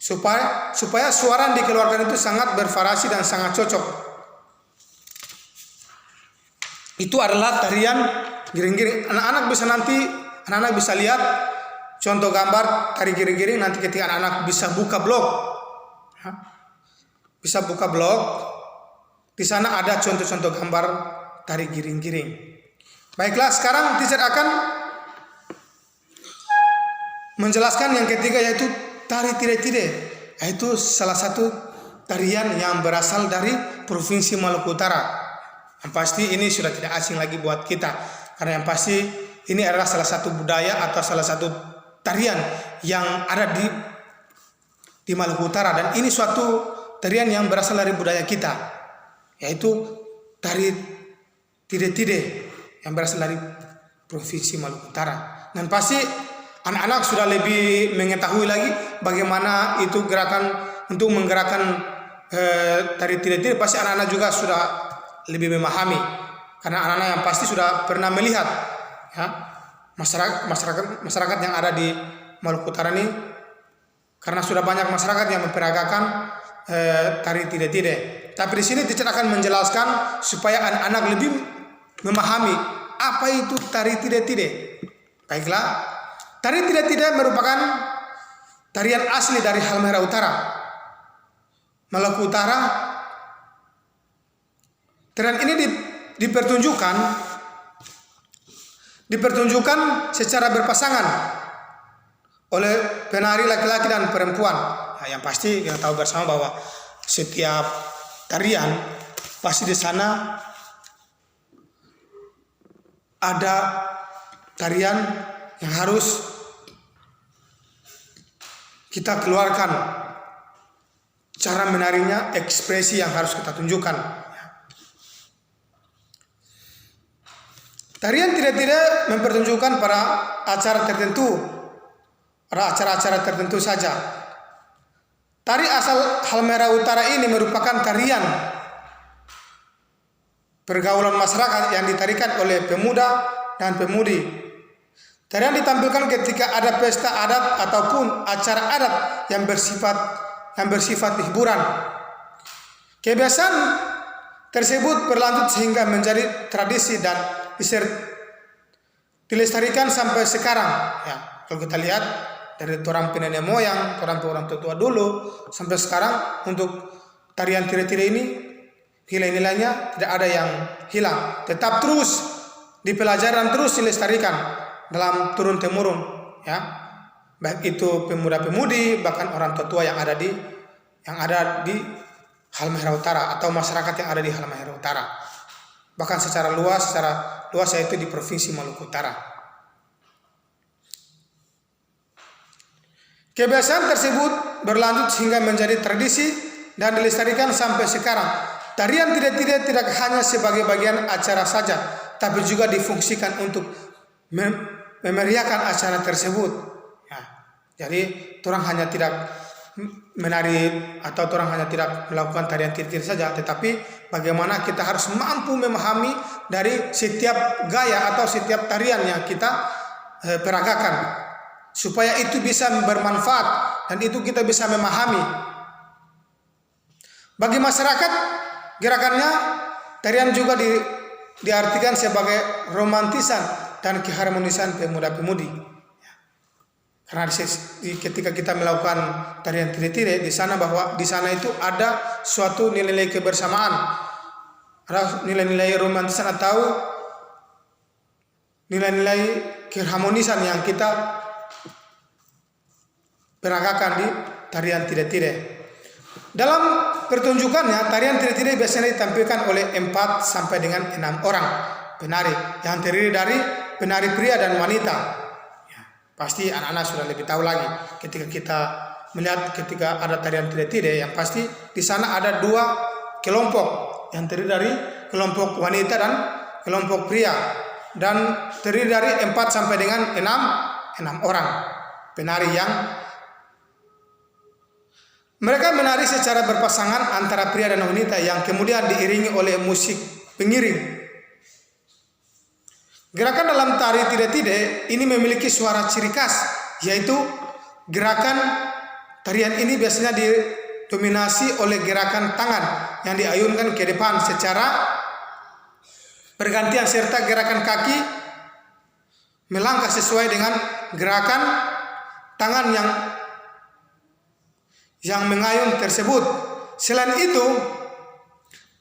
Speaker 1: supaya suara yang dikeluarkan itu sangat bervariasi dan sangat cocok. Itu adalah tarian giring-giring. Anak-anak bisa lihat contoh gambar tari giring-giring nanti ketika anak-anak bisa buka blog. Di sana ada contoh-contoh gambar tari giring-giring. Baiklah, sekarang teacher akan menjelaskan yang ketiga, yaitu tari tire-tire, yaitu salah satu tarian yang berasal dari Provinsi Maluku Utara. Yang pasti ini sudah tidak asing lagi buat kita, karena yang pasti ini adalah salah satu budaya atau salah satu tarian yang ada di Maluku Utara, dan ini suatu tarian yang berasal dari budaya kita, yaitu tari tide-tide yang berasal dari Provinsi Maluku Utara. Dan pasti anak-anak sudah lebih mengetahui lagi bagaimana itu gerakan untuk menggerakkan tari tide-tide. Pasti anak-anak juga sudah lebih memahami, karena anak-anak yang pasti sudah pernah melihat ya, masyarakat yang ada di Maluku Utara ini, karena sudah banyak masyarakat yang memperagakan tari tide-tide. Tapi di sini teacher akan menjelaskan supaya anak-anak lebih memahami apa itu tari tide-tide. Baiklah, tari tide-tide merupakan tarian asli dari Halmahera Utara, Maluku Utara. Tarian ini dipertunjukkan secara berpasangan oleh penari laki-laki dan perempuan. Nah, yang pasti kita tahu bersama bahwa setiap tarian pasti di sana ada tarian yang harus kita keluarkan, cara menarinya, ekspresi yang harus kita tunjukkan. Tarian tidak mempertunjukkan pada acara tertentu, pada acara-acara tertentu saja. Tari asal Halmahera Utara ini merupakan tarian pergaulan masyarakat yang ditarikan oleh pemuda dan pemudi. Tarian ditampilkan ketika ada pesta adat ataupun acara adat yang bersifat hiburan. Kebiasaan tersebut berlanjut sehingga menjadi tradisi dan dilestarikan sampai sekarang. Ya, kalau kita lihat dari orang nenek moyang, orang tua dulu sampai sekarang, untuk tarian tire-tire ini nilai-nilainya tidak ada yang hilang, tetap terus dipelajari dan terus dilestarikan dalam turun temurun, ya, baik itu pemuda-pemudi bahkan orang tua yang ada di Halmahera Utara atau masyarakat yang ada di Halmahera Utara, bahkan secara luas yaitu di Provinsi Maluku Utara. Kebiasaan tersebut berlanjut sehingga menjadi tradisi dan dilestarikan sampai sekarang. Tarian tidak hanya sebagai bagian acara saja, tapi juga difungsikan untuk memeriahkan acara tersebut. Ya, jadi orang hanya tidak menari atau orang hanya tidak melakukan tarian tire-tire saja, tetapi bagaimana kita harus mampu memahami dari setiap gaya atau setiap tarian yang kita peragakan, supaya itu bisa bermanfaat dan itu kita bisa memahami. Bagi masyarakat, gerakannya tarian juga diartikan sebagai romantisan dan keharmonisan pemuda-pemudi. Karena ketika kita melakukan tarian tire-tire di sana, bahwa di sana itu ada suatu nilai-nilai kebersamaan, ada nilai-nilai romantisan atau nilai-nilai keharmonisan yang kita peragakan di tarian tire-tire. Dalam pertunjukannya, tarian tire-tire biasanya ditampilkan oleh 4 sampai dengan 6 orang penari yang terdiri dari penari pria dan wanita. Pasti anak-anak sudah lebih tahu lagi ketika kita melihat ketika ada tarian tire-tire, yang pasti di sana ada 2 kelompok yang terdiri dari kelompok wanita dan kelompok pria, dan terdiri dari 4 sampai dengan 6 orang penari yang mereka menari secara berpasangan antara pria dan wanita yang kemudian diiringi oleh musik pengiring. Gerakan dalam tari tire-tire ini memiliki suara ciri khas, yaitu gerakan tarian ini biasanya didominasi oleh gerakan tangan yang diayunkan ke depan secara bergantian, serta gerakan kaki melangkah sesuai dengan gerakan tangan yang mengayun tersebut. Selain itu,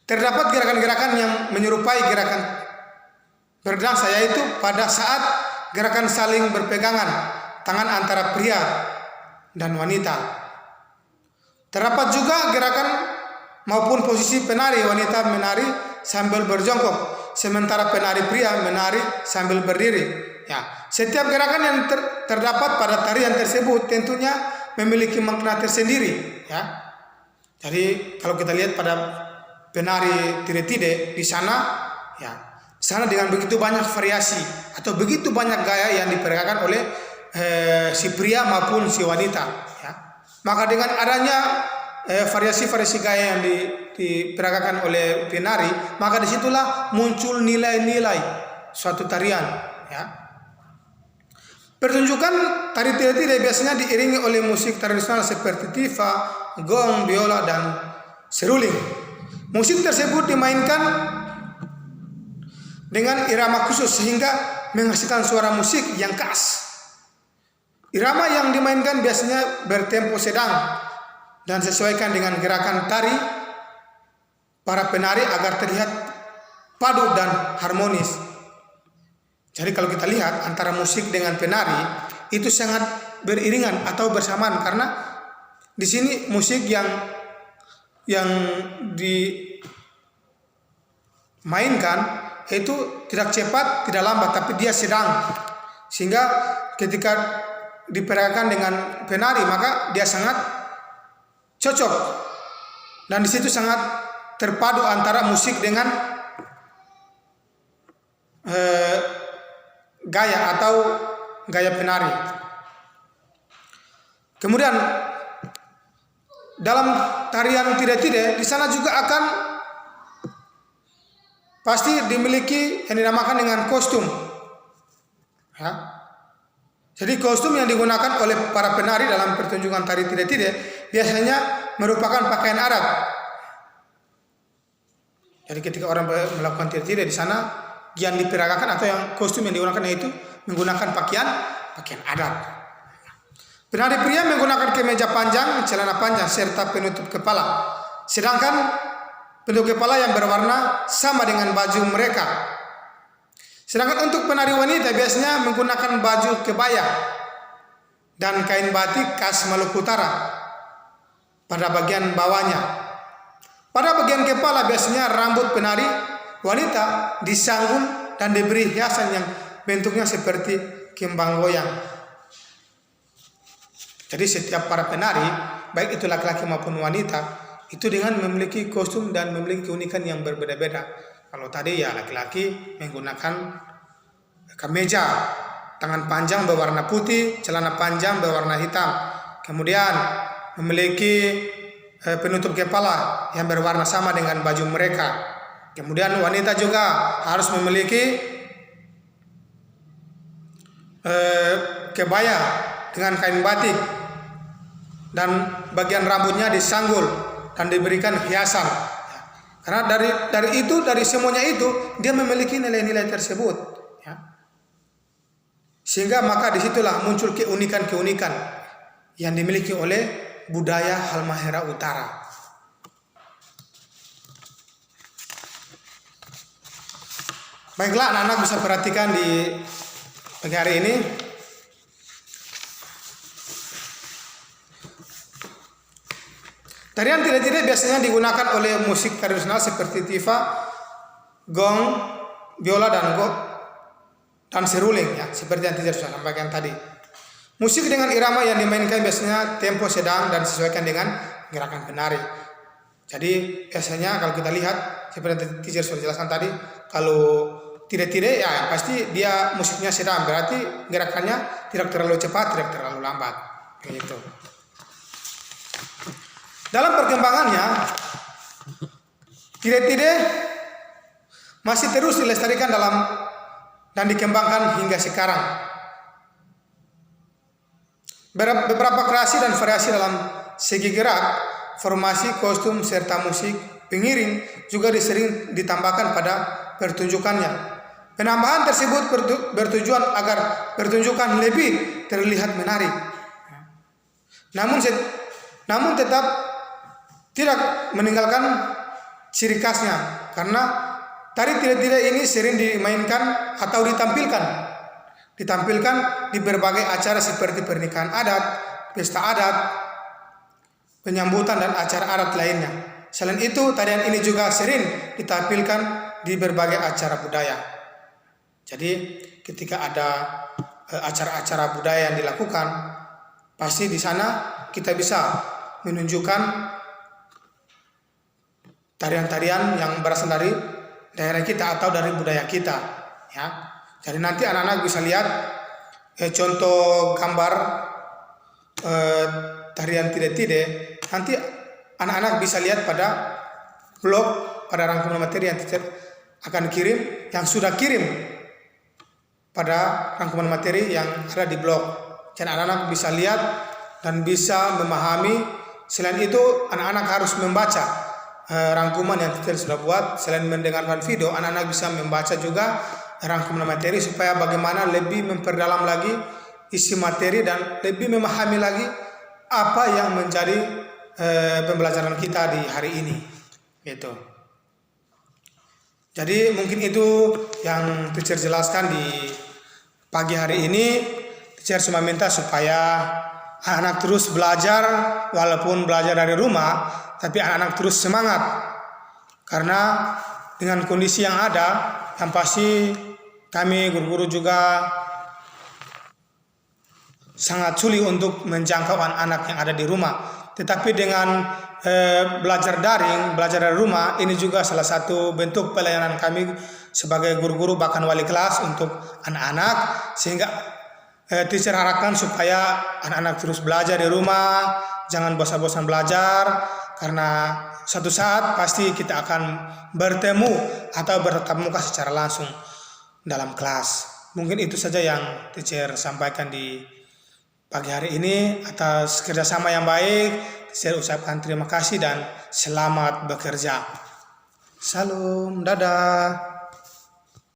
Speaker 1: terdapat gerakan-gerakan yang menyerupai gerakan berdansa, yaitu pada saat gerakan saling berpegangan tangan antara pria dan wanita. Terdapat juga gerakan maupun posisi penari wanita menari sambil berjongkok, sementara penari pria menari sambil berdiri. Ya, setiap gerakan yang terdapat pada tarian tersebut tentunya memiliki makna tersendiri. Ya, jadi kalau kita lihat pada penari tire-tire di sana, ya, sana dengan begitu banyak variasi atau begitu banyak gaya yang diperagakan oleh si pria maupun si wanita. Ya, maka dengan adanya variasi-variasi gaya yang diperagakan oleh penari, maka disitulah muncul nilai-nilai suatu tarian. Ya. Pertunjukan tari tire-tire biasanya diiringi oleh musik tradisional seperti tifa, gong, biola, dan seruling. Musik tersebut dimainkan dengan irama khusus sehingga menghasilkan suara musik yang khas. Irama yang dimainkan biasanya bertempo sedang dan sesuaikan dengan gerakan tari para penari agar terlihat padu dan harmonis. Jadi kalau kita lihat antara musik dengan penari itu sangat beriringan atau bersamaan, karena di sini musik yang dimainkan itu tidak cepat, tidak lambat, tapi dia sedang, sehingga ketika diperagakan dengan penari maka dia sangat cocok, dan di situ sangat terpadu antara musik dengan gaya atau gaya penari. Kemudian dalam tarian tire-tire di sana juga akan pasti dimiliki yang dinamakan dengan kostum. Ya. Jadi kostum yang digunakan oleh para penari dalam pertunjukan tari tire-tire biasanya merupakan pakaian adat. Jadi ketika orang melakukan tire-tire di sana, yang diperagakan atau yang kostum yang digunakan yaitu menggunakan pakaian adat. Penari pria menggunakan kemeja panjang, celana panjang serta penutup kepala. Sedangkan penutup kepala yang berwarna sama dengan baju mereka. Sedangkan untuk penari wanita biasanya menggunakan baju kebaya dan kain batik khas Maluku Utara pada bagian bawahnya. Pada bagian kepala biasanya rambut penari wanita disanggul dan diberi hiasan yang bentuknya seperti kembang goyang. Jadi setiap para penari, baik itu laki-laki maupun wanita, itu dengan memiliki kostum dan memiliki keunikan yang berbeda-beda. Kalau tadi ya laki-laki menggunakan kemeja, tangan panjang berwarna putih, celana panjang berwarna hitam. Kemudian memiliki penutup kepala yang berwarna sama dengan baju mereka. Kemudian wanita juga harus memiliki kebaya dengan kain batik dan bagian rambutnya disanggul dan diberikan hiasan. Karena dari semuanya itu dia memiliki nilai-nilai tersebut. Ya. Sehingga maka disitulah muncul keunikan-keunikan yang dimiliki oleh budaya Halmahera Utara. Baiklah, anak-anak bisa perhatikan di pagi hari ini. Tarian tire-tire biasanya digunakan oleh musik tradisional seperti tifa, gong, biola, dan seruling, ya, seperti yang saya sampaikan tadi. Musik dengan irama yang dimainkan biasanya tempo sedang dan sesuaikan dengan gerakan penari. Jadi biasanya kalau kita lihat seperti yang teacher sudah jelaskan tadi, kalau tire-tire ya pasti dia musiknya sedang, berarti gerakannya tidak terlalu cepat, tidak terlalu lambat. Begitu. Dalam perkembangannya, tire-tire masih terus dilestarikan dan dikembangkan hingga sekarang. Beberapa kreasi dan variasi dalam segi gerak, formasi, kostum, serta musik pengiring juga sering ditambahkan pada pertunjukannya. Penambahan tersebut bertujuan agar pertunjukan lebih terlihat menarik. Namun tetap tidak meninggalkan ciri khasnya, karena tari tire-tire ini sering dimainkan atau ditampilkan di berbagai acara seperti pernikahan adat, pesta adat, penyambutan, dan acara adat lainnya. Selain itu, tarian ini juga sering ditampilkan di berbagai acara budaya. Jadi ketika ada acara-acara budaya yang dilakukan, pasti di sana kita bisa menunjukkan tarian-tarian yang berasal dari daerah kita atau dari budaya kita, ya. Jadi nanti anak-anak bisa lihat contoh gambar tarian tide-tide. Nanti anak-anak bisa lihat pada blog, pada rangkuman materi yang teacher akan kirim, yang sudah kirim pada rangkuman materi yang ada di blog. Jadi anak-anak bisa lihat dan bisa memahami. Selain itu, anak-anak harus membaca rangkuman yang teacher sudah buat. Selain mendengarkan video, anak-anak bisa membaca juga rangkuman materi supaya bagaimana lebih memperdalam lagi isi materi dan lebih memahami lagi apa yang menjadi pembelajaran kita di hari ini, gitu. Jadi mungkin itu yang teacher jelaskan di pagi hari ini. Teacher cuma minta supaya anak-anak terus belajar, walaupun belajar dari rumah, tapi anak-anak terus semangat. Karena dengan kondisi yang ada, yang pasti kami guru-guru juga sangat sulit untuk menjangkau anak-anak yang ada di rumah. Tetapi dengan belajar daring, belajar dari rumah, ini juga salah satu bentuk pelayanan kami sebagai guru-guru bahkan wali kelas untuk anak-anak, sehingga teacher harapkan supaya anak-anak terus belajar di rumah, jangan bosan-bosan belajar, karena suatu saat pasti kita akan bertemu atau bertatap muka secara langsung dalam kelas. Mungkin itu saja yang teacher sampaikan di pagi hari ini. Atas kerjasama yang baik, saya ucapkan terima kasih dan selamat bekerja. Salam, dadah.